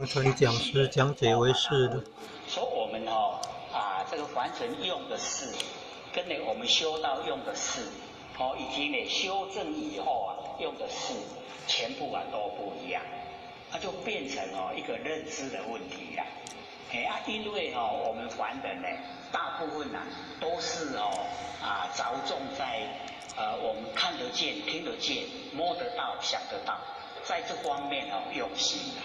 传讲师讲解为是的。说我们这个凡尘用的事，跟我们修道用的事，以及修正以后用的事，全部都不一样，它就变成一个认知的问题啦。因为我们凡人大部分都是着重在我们看得见、听得见、摸得到、想得到，在这方面用心的。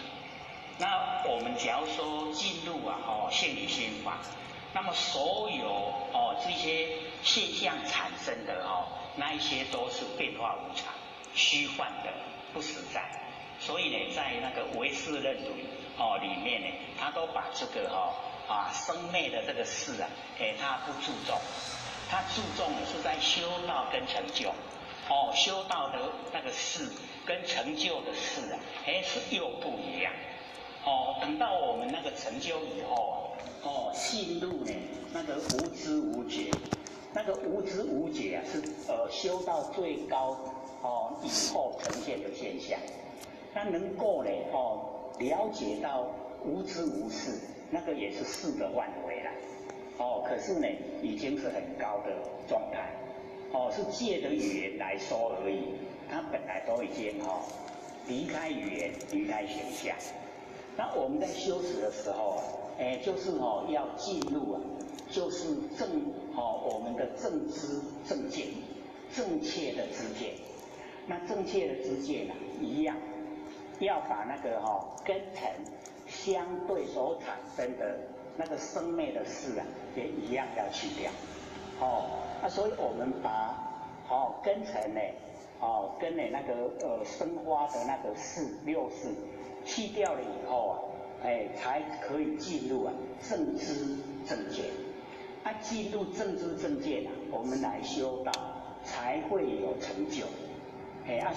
那我们假如说进入性理心法，那么所有这些现象产生的那一些都是变化无常、虚幻的、不实在。所以呢，在那个唯识论里面呢，他都把这个生灭的这个事他不注重，他注重的是在修道跟成就。修道的那个事跟成就的事是又不一样。等到我们那个成就以后进入呢那个无知无觉，那个无知无觉是修到最高以后呈现的现象。那能够呢了解到无知无事，那个也是事的范围了。可是呢已经是很高的状态。是借着语言来说而已，它本来都已经离开语言，离开形象。那我们在修持的时候就是要进入就是我们的正知正见，正确的知见。那正确的知见一样，要把那个根尘相对所产生的那个生灭的事也一样要去掉。所以我们把根尘跟那个生花的那个事六事去掉了以后才可以进入正知正见。进入正知正见我们来修道才会有成就。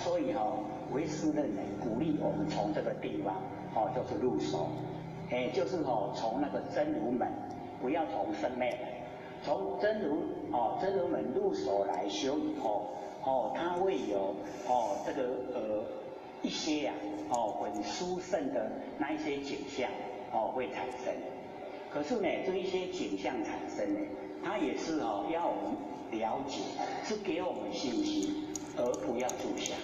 所以唯识论鼓励我们从这个地方就是入手，就是从那个真如门，不要从生灭门。从真如门入手来修以后，它会有这个一些很殊胜的那一些景象会产生。可是呢，这一些景象产生呢，它也是要我们了解，是给我们信心，而不要住相。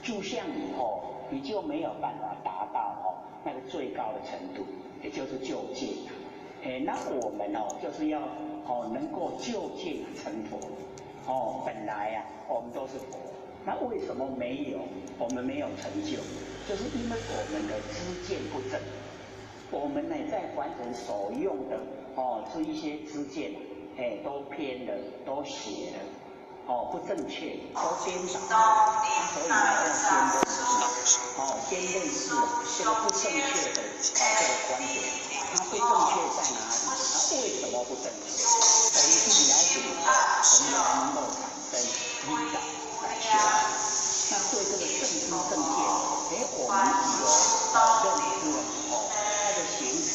住相以后，你就没有办法达到那个最高的程度，也就是究竟。那我们就是要能够就近成佛。本来我们都是佛，那为什么我们没有成就？就是因为我们的知见不正。我们在凡人所用的这一些知见都偏了，都邪了，不正确，都颠倒了。所以要先认识这个不正确的这个观点，它不正确在哪里？它为什么不正确？我们去了解以后，我们才能够产生引导来修。那对这个正知正见，我们有认知了以后，它的行持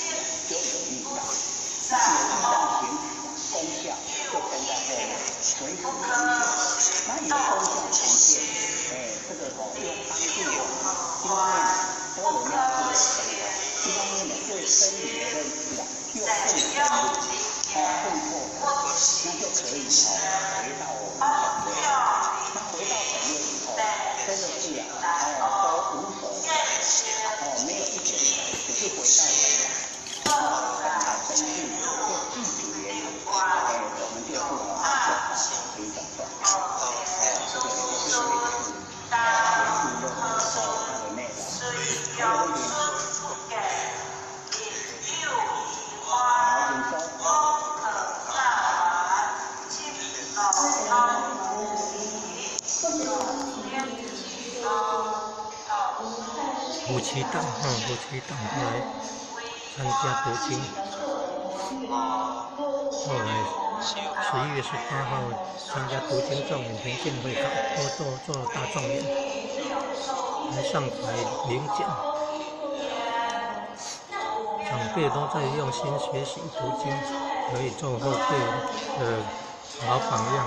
就有引导，有引导行持功效就跟在后面随时呈现。那你的功效呈现，这个又帮助我们，一方面都有要自己生活，一方面对真理的认识又更深入，更拓展，那就可以回到我们本位。那回到本位以后，真的是都无所谓，没有一点，只是回到本来本性，就具体原因，我们就是做好一种状态。这个也就是唯识论它的内容。还有问题吗？夫妻档后来参加读经，后来11月18号参加读经众演评鉴会考，做大状元，来上台领奖。长辈都在用心学习读经，可以做后辈的好榜样。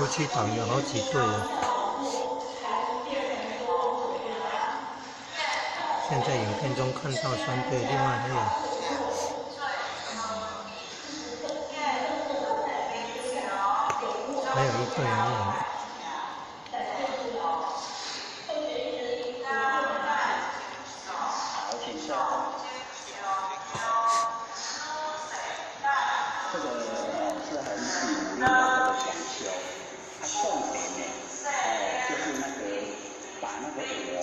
期档有好几对了。现在影片中看到3对，另外还有1对没有。好，请坐。这个是很努力的这个讲究，它重点呢，就是那个把那个我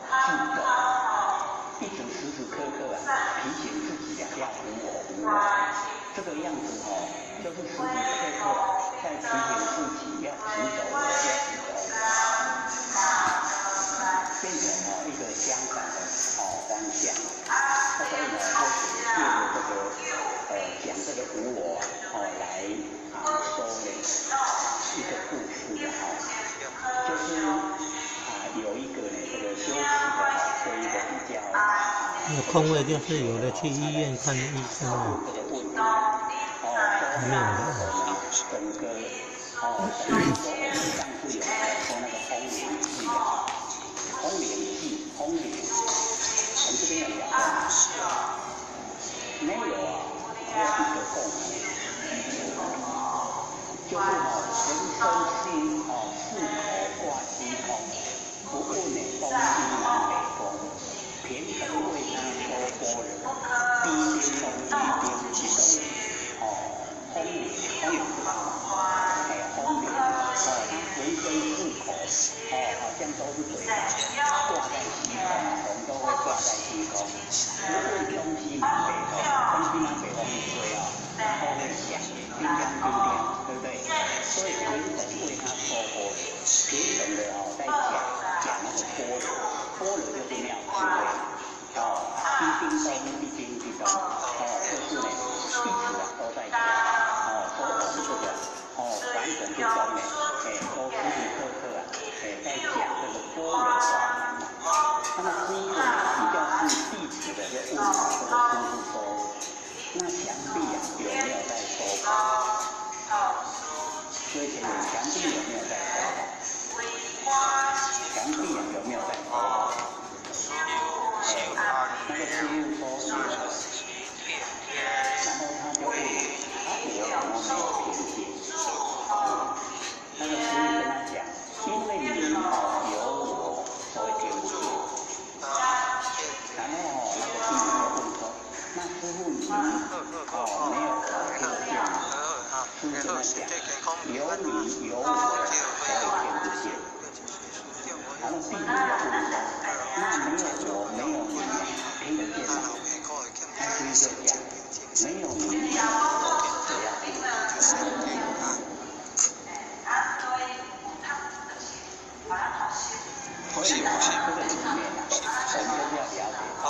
太记得，一直时时刻刻提醒自己要无我，这个样子就是时时刻刻在提醒自己要行走，变成一个相反的方向。所以呢，就是借着这个讲这个无我来说呢一个故事的就是有一个呢这个修持的这一个比较有空位就是有的去医院看医生啊，没有的。整个等于说我们上次有说那个通灵记通灵，我们这边有聊过。没有还有一个共鸣，就是人生是四口挂西空，不问东西南北风，偏曾为他说波人，低边东西边西东，轰鸣是什么？轰鸣，他人生四口，好像都是嘴巴挂在西空，龙都会挂在西空，不问东西南北风。东西南北风一吹都会响，叮当叮当，对不对？所以天神为他说波罗，天神的在讲那个波罗，波罗就是妙智慧，叮叮咚，一叮一咚，就是呢，一直都在讲，说我们这个凡人之中呢，都时时刻刻在讲这个波罗法门。那么第一个比较是弟子的，就问这个师父说。那墙壁有没有在说法？所以前面墙壁有没有在说法？墙壁有没有在说法？那个师父说有，然后他就问我没有偏见。那个师父跟他讲，因为你有我，所以听不见。然后那个弟子就问说。那师父你没有听得见吗？师父跟他讲，有你有我，所以听不见。然后弟子就问说，那没有我没有你听得见吗？那师父就讲，没有你没有我，谁要听得见？所以这个里面我们就是要了解到。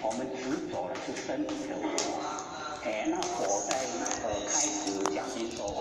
我们执着的是身体的我，那佛在开始讲经说法。